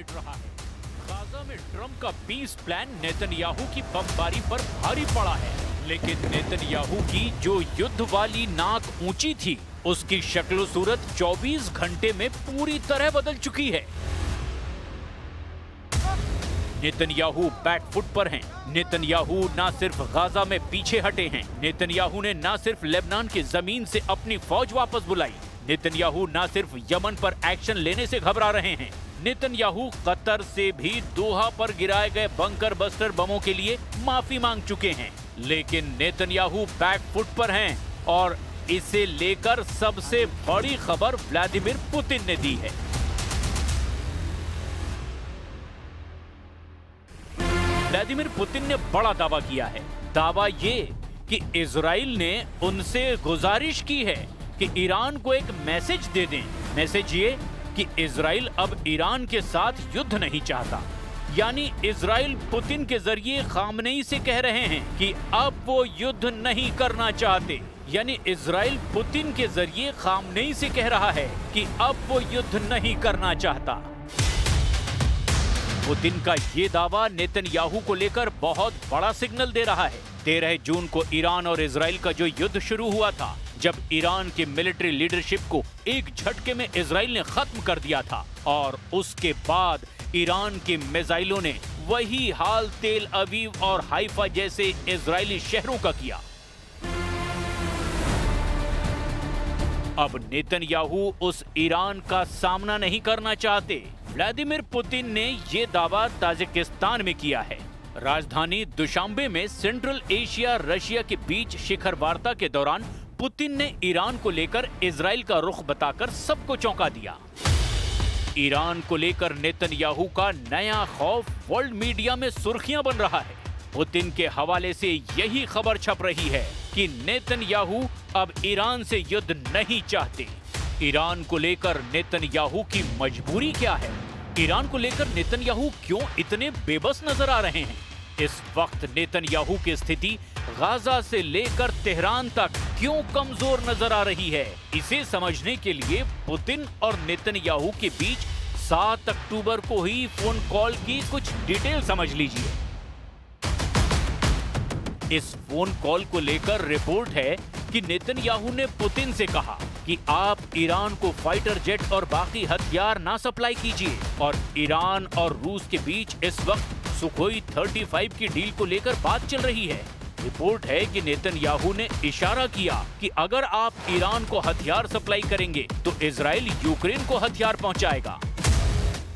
समेट रहा है। गाजा में ट्रंप का पीस प्लान नेतन्याहू की बमबारी पर भारी पड़ा है, लेकिन नेतन्याहू की जो युद्ध वाली नाक ऊंची थी, उसकी शक्ल सूरत 24 घंटे में पूरी तरह बदल चुकी है। नेतन्याहू बैकफुट पर हैं। नेतन्याहू ना सिर्फ गाजा में पीछे हटे हैं, नेतन्याहू ने ना सिर्फ लेबनान की जमीन से अपनी फौज वापस बुलाई, नेतन्याहू ना सिर्फ यमन पर एक्शन लेने से घबरा रहे हैं, नेतन्याहू कतर से भी दोहा पर गिराए गए बंकर बस्टर बमों के लिए माफी मांग चुके हैं। लेकिन नेतन्याहू बैकफुट पर हैं और इसे लेकर सबसे बड़ी खबर व्लादिमीर पुतिन ने दी है। व्लादिमीर पुतिन ने बड़ा दावा किया है। दावा ये कि इजराइल ने उनसे गुजारिश की है कि ईरान को एक मैसेज दे दें। मैसेज ये कि इजराइल अब ईरान के साथ युद्ध नहीं चाहता। यानी इजराइल पुतिन के जरिए खामनेई से कह रहे हैं कि अब वो युद्ध नहीं करना चाहते। यानी इजराइल पुतिन के जरिए खामनेई से कह रहा है कि अब वो युद्ध नहीं करना चाहता। पुतिन का ये दावा नेतन्याहू को लेकर बहुत बड़ा सिग्नल दे रहा है। 13 जून को ईरान और इजराइल का जो युद्ध शुरू हुआ था, जब ईरान की मिलिट्री लीडरशिप को एक झटके में इजराइल ने खत्म कर दिया था, और उसके बाद ईरान के मिसाइलों ने वही हाल तेल अवीव और हाइफा जैसे इजरायली शहरों का किया। अब नेतन्याहू उस ईरान का सामना नहीं करना चाहते। व्लादिमीर पुतिन ने ये दावा ताजिकिस्तान में किया है। राजधानी दुशांबे में सेंट्रल एशिया रशिया के बीच शिखर वार्ता के दौरान पुतिन ने ईरान को लेकर इजराइल का रुख बताकर सबको चौंका दिया। ईरान को लेकर नेतन्याहू का नया खौफ वर्ल्ड मीडिया में सुर्खियां बन रहा है। पुतिन के हवाले से यही खबर छप रही है कि नेतन्याहू अब ईरान से युद्ध नहीं चाहते। ईरान को लेकर नेतन्याहू की मजबूरी क्या है? ईरान को लेकर नेतन्याहू क्यों इतने बेबस नजर आ रहे हैं? इस वक्त नेतन्याहू की स्थिति गाजा से लेकर तेहरान तक क्यों कमजोर नजर आ रही है? इसे समझने के लिए पुतिन और नेतन्याहू के बीच 7 अक्टूबर को ही फोन कॉल की कुछ डिटेल समझ लीजिए। इस फोन कॉल को लेकर रिपोर्ट है कि नेतन्याहू ने पुतिन से कहा कि आप ईरान को फाइटर जेट और बाकी हथियार ना सप्लाई कीजिए, और ईरान और रूस के बीच इस वक्त सुखोई 35 की डील को लेकर बात चल रही है। रिपोर्ट है कि नेतन्याहू ने इशारा किया कि अगर आप ईरान को हथियार सप्लाई करेंगे तो इजराइल यूक्रेन को हथियार पहुंचाएगा।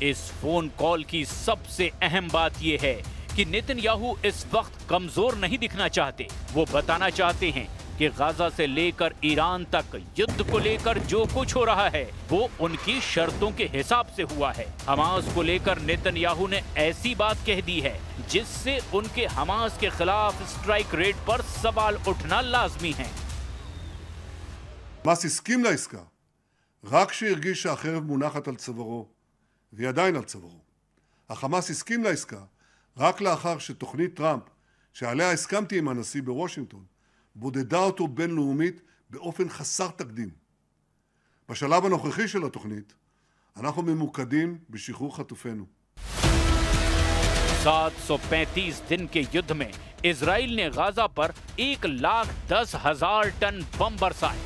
इस फोन कॉल की सबसे अहम बात यह है कि नेतन्याहू इस वक्त कमजोर नहीं दिखना चाहते। वो बताना चाहते हैं कि गाजा से लेकर ईरान तक युद्ध को लेकर जो कुछ हो रहा है वो उनकी शर्तों के हिसाब से हुआ है। हमास को लेकर नेतन्याहू ने ऐसी बात कह दी है जिससे उनके हमास के खिलाफ स्ट्राइक रेट पर सवाल उठना लाजमी है। חמאס הסכים לעסקה רק כשהרגיש שהחרב מונחת על צווארו, והיא עדיין על צווארו. החמאס הסכים לעסקה רק לאחר שתוכנית טראמפ, שעליה הסכמתי עם הנשיא בוושינגטון, בודדה אותו בינלאומית באופן חסר תקדים. בשלב הנוכחי של התוכנית, אנחנו ממוקדים בשחרור חטופינו. 735 दिन के युद्ध में इजराइल ने गाजा पर 1,10,000 टन बम बरसाए।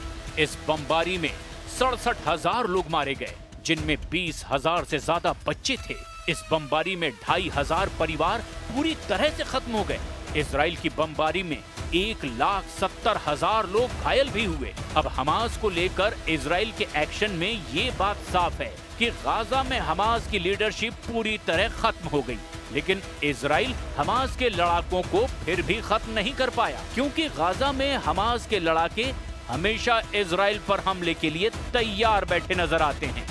इस बमबारी में 67,000 लोग मारे गए, जिनमें 20,000 से ज्यादा बच्चे थे। इस बमबारी में 2,500 परिवार पूरी तरह से खत्म हो गए। इजराइल की बमबारी में 1,70,000 लोग घायल भी हुए। अब हमास को लेकर इजराइल के एक्शन में ये बात साफ है कि गाजा में हमास की लीडरशिप पूरी तरह खत्म हो गई। लेकिन इजराइल हमास के लड़ाकों को फिर भी खत्म नहीं कर पाया, क्योंकि गाजा में हमास के लड़ाके हमेशा इजराइल पर हमले के लिए तैयार बैठे नजर आते हैं।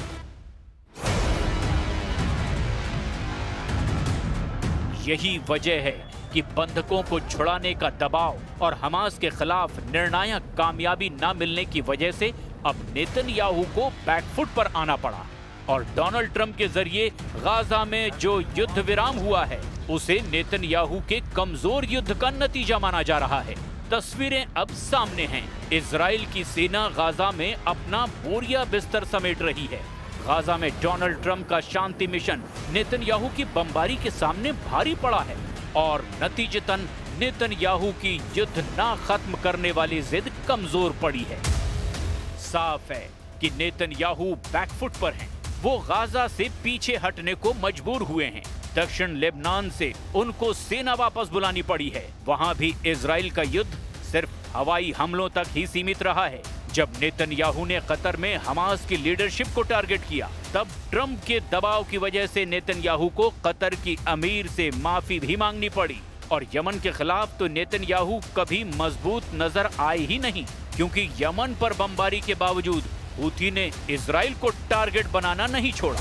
यही वजह है कि बंधकों को छुड़ाने का दबाव और हमास के खिलाफ निर्णायक कामयाबी न मिलने की वजह से अब नेतन्याहू को बैकफुट पर आना पड़ा, और डोनाल्ड ट्रंप के जरिए गाजा में जो युद्ध विराम हुआ है उसे नेतन्याहू के कमजोर युद्ध का नतीजा माना जा रहा है। तस्वीरें अब सामने हैं। इजराइल की सेना गाजा में अपना बोरिया बिस्तर समेट रही है। गाजा में डोनाल्ड ट्रंप का शांति मिशन नेतन्याहू की बमबारी के सामने भारी पड़ा है और नतीजतन नेतन्याहू की युद्ध ना खत्म करने वाली जिद कमजोर पड़ी है। साफ है कि नेतन्याहू बैकफुट पर हैं। वो गाजा से पीछे हटने को मजबूर हुए हैं। दक्षिण लेबनान से उनको सेना वापस बुलानी पड़ी है। वहां भी इजराइल का युद्ध सिर्फ हवाई हमलों तक ही सीमित रहा है। जब नेतन्याहू ने कतर में हमास की लीडरशिप को टारगेट किया, तब ट्रंप के दबाव की वजह से नेतन्याहू को कतर की अमीर से माफी भी मांगनी पड़ी। और यमन के खिलाफ तो नेतन्याहू कभी मजबूत नजर आए ही नहीं, क्योंकि यमन पर बमबारी के बावजूद हूथी ने इजराइल को टारगेट बनाना नहीं छोड़ा।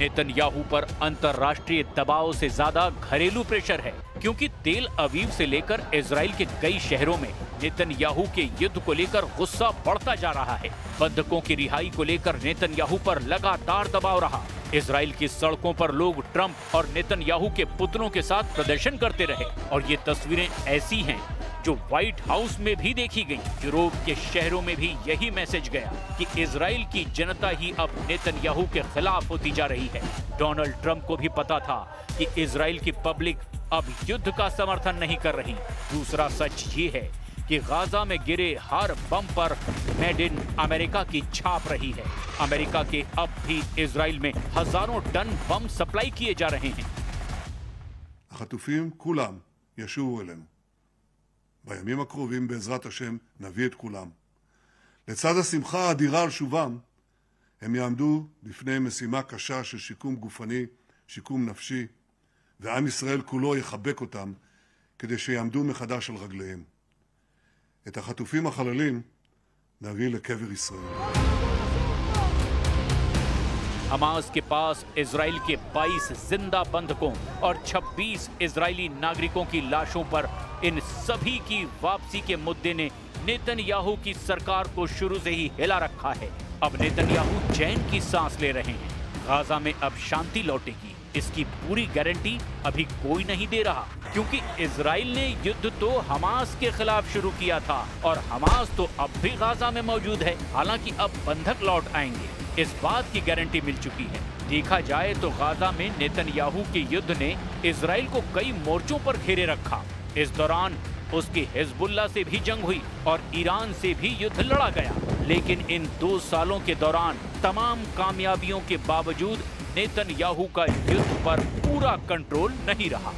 नेतन्याहू पर अंतर्राष्ट्रीय दबाव से ज्यादा घरेलू प्रेशर है, क्योंकि तेल अवीव से लेकर इजराइल के कई शहरों में नेतन्याहू के युद्ध को लेकर गुस्सा बढ़ता जा रहा है। बंधकों की रिहाई को लेकर नेतन्याहू पर लगातार दबाव रहा। इजराइल की सड़कों पर लोग ट्रंप और नेतन्याहू के पुतलों के साथ प्रदर्शन करते रहे और ये तस्वीरें ऐसी हैं जो व्हाइट हाउस में भी देखी गई। यूरोप के शहरों में भी यही मैसेज गया कि इजराइल की जनता ही अब नेतन्याहू के खिलाफ होती जा रही है। डोनाल्ड ट्रंप को भी पता था कि इजराइल की पब्लिक अब युद्ध का समर्थन नहीं कर रही। दूसरा सच ये है कि गाजा में गिरे हर बम पर मेड इन अमेरिका की छाप रही है। अमेरिका के अब भी इजराइल में हजारों टन बम सप्लाई किए जा रहे हैं। החטופים כולם ישובו אלינו. בימים הקרובים בעזרת השם נביא את כולם. לצד השמחה האדירה על שובם, הם יעמדו בפני משימה קשה של שיקום גופני, שיקום נפשי, ועם ישראל כולו יחבק אותם כדי שיעמדו מחדש על רגליהם. את החטופים החללים נביא לקבר ישראל. हमास के पास इजराइल के 22 जिंदा बंधकों और 26 इजरायली नागरिकों की लाशों पर इन सभी की वापसी के मुद्दे ने नेतन्याहू की सरकार को शुरू से ही हिला रखा है। अब नेतन्याहू चैन की सांस ले रहे हैं। गाजा में अब शांति लौटेगी, इसकी पूरी गारंटी अभी कोई नहीं दे रहा, क्योंकि इजराइल ने युद्ध तो हमास के खिलाफ शुरू किया था और हमास तो अब भी गाजा में मौजूद है। हालांकि अब बंधक लौट आएंगे, इस बात की गारंटी मिल चुकी है। देखा जाए तो गाजा में नेतन्याहू के युद्ध ने इजराइल को कई मोर्चों पर घेरे रखा। इस दौरान उसकी हिजबुल्लाह से भी जंग हुई और ईरान से भी युद्ध लड़ा गया। लेकिन इन 2 सालों के दौरान तमाम कामयाबियों के बावजूद नेतन्याहू का युद्ध पर पूरा कंट्रोल नहीं रहा।